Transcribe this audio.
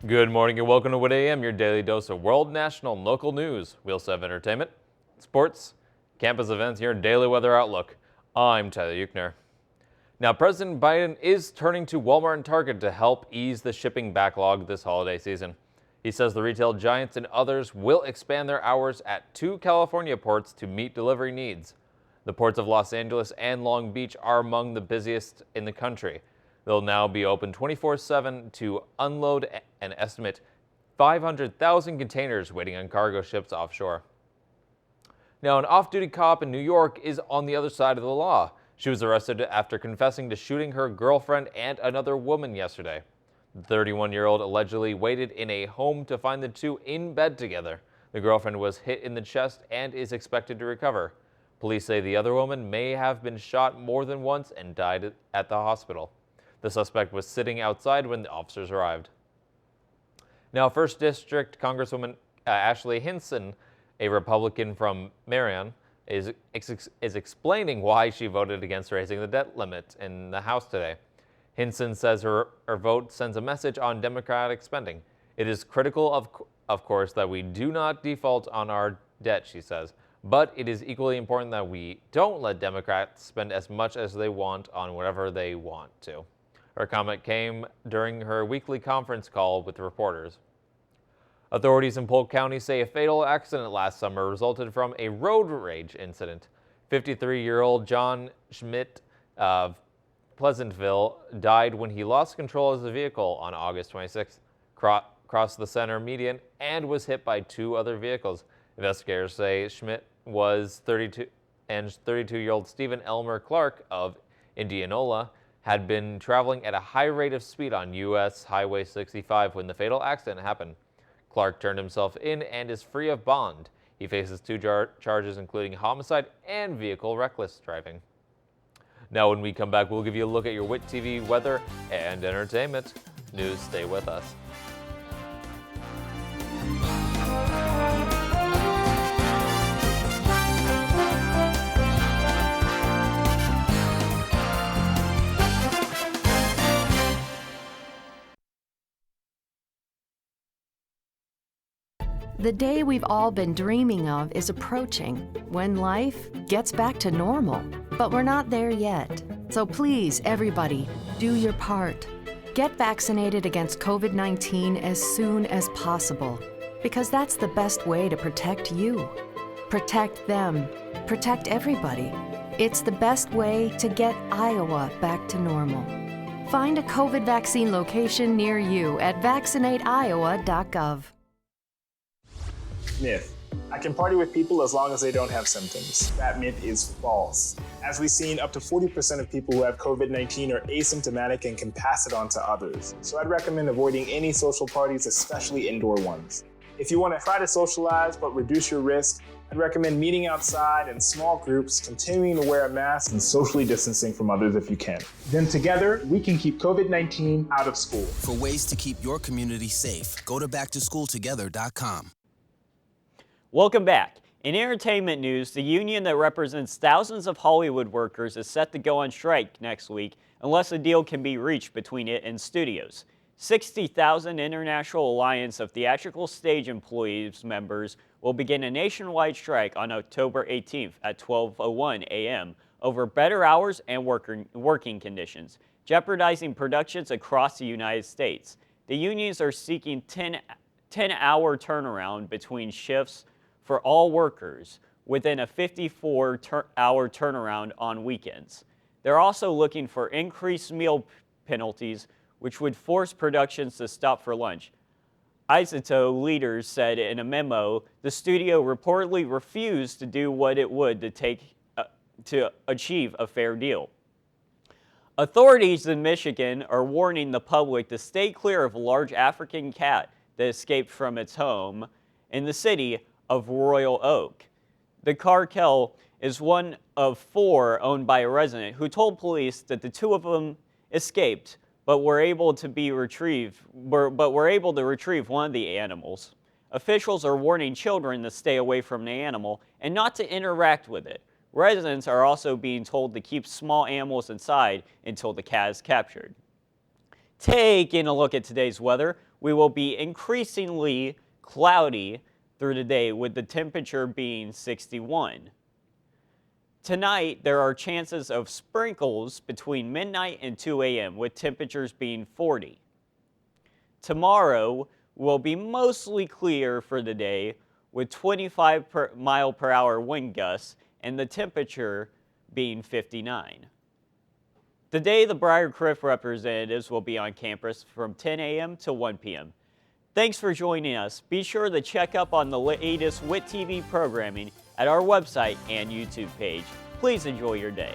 Good morning and welcome to WITam, your daily dose of world, national, and local news. We also have entertainment, sports, campus events, your daily weather outlook. I'm Tyler Euchner. Now, President Biden is turning to Walmart and Target to help ease the shipping backlog this holiday season. He says the retail giants and others will expand their hours at 2 California ports to meet delivery needs. The ports of Los Angeles and Long Beach are among the busiest in the country. They'll now be open 24/7 to unload an estimate 500,000 containers waiting on cargo ships offshore. Now, an off-duty cop in New York is on the other side of the law. She was arrested after confessing to shooting her girlfriend and another woman yesterday. The 31-year-old allegedly waited in a home to find the two in bed together. The girlfriend was hit in the chest and is expected to recover. Police say the other woman may have been shot more than once and died at the hospital. The suspect was sitting outside when the officers arrived. Now, 1st District Congresswoman Ashley Hinson, a Republican from Marion, is explaining why she voted against raising the debt limit in the House today. Hinson says her vote sends a message on Democratic spending. It is critical, of course, that we do not default on our debt, she says, but it is equally important that we don't let Democrats spend as much as they want on whatever they want to. Her comment came during her weekly conference call with reporters. Authorities in Polk County say a fatal accident last summer resulted from a road rage incident. 53-year-old John Schmidt of Pleasantville died when he lost control of the vehicle on August 26th, crossed the center median, and was hit by two other vehicles. Investigators say Schmidt was 32 and 32-year-old Stephen Elmer Clark of Indianola had been traveling at a high rate of speed on U.S. Highway 65 when the fatal accident happened. Clark turned himself in and is free of bond. He faces two charges, including homicide and vehicle reckless driving. Now, when we come back, we'll give you a look at your WIT TV weather and entertainment news. Stay with us. The day we've all been dreaming of is approaching, when life gets back to normal. But we're not there yet. So please, everybody, do your part. Get vaccinated against COVID-19 as soon as possible, because that's the best way to protect you. Protect them. Protect everybody. It's the best way to get Iowa back to normal. Find a COVID vaccine location near you at vaccinateiowa.gov. Myth. I can party with people as long as they don't have symptoms. That myth is false. As we've seen, up to 40% of people who have COVID-19 are asymptomatic and can pass it on to others. So I'd recommend avoiding any social parties, especially indoor ones. If you want to try to socialize but reduce your risk, I'd recommend meeting outside in small groups, continuing to wear a mask, and socially distancing from others if you can. Then together, we can keep COVID-19 out of school. For ways to keep your community safe, go to backtoschooltogether.com. Welcome back. In entertainment news, the union that represents thousands of Hollywood workers is set to go on strike next week unless a deal can be reached between it and studios. 60,000 International Alliance of Theatrical Stage Employees members will begin a nationwide strike on October 18th at 12:01 a.m. over better hours and working conditions, jeopardizing productions across the United States. The unions are seeking 10-hour turnaround between shifts for all workers within a 54-hour turnaround on weekends. They're also looking for increased meal penalties, which would force productions to stop for lunch. Isoto leaders said in a memo the studio reportedly refused to do what it would to achieve a fair deal. Authorities in Michigan are warning the public to stay clear of a large African cat that escaped from its home in the city of Royal Oak. The cartel is one of 4 owned by a resident who told police that the 2 of them escaped, but were able to retrieve one of the animals. Officials are warning children to stay away from the animal and not to interact with it. Residents are also being told to keep small animals inside until the cat is captured. Taking a look at today's weather, we will be increasingly cloudy through the day with the temperature being 61. Tonight, there are chances of sprinkles between midnight and 2 a.m. with temperatures being 40. Tomorrow will be mostly clear for the day with 25 mile per hour wind gusts and the temperature being 59. Today, the Briarcliff representatives will be on campus from 10 a.m. to 1 p.m. Thanks for joining us. Be sure to check up on the latest WIT TV programming at our website and YouTube page. Please enjoy your day.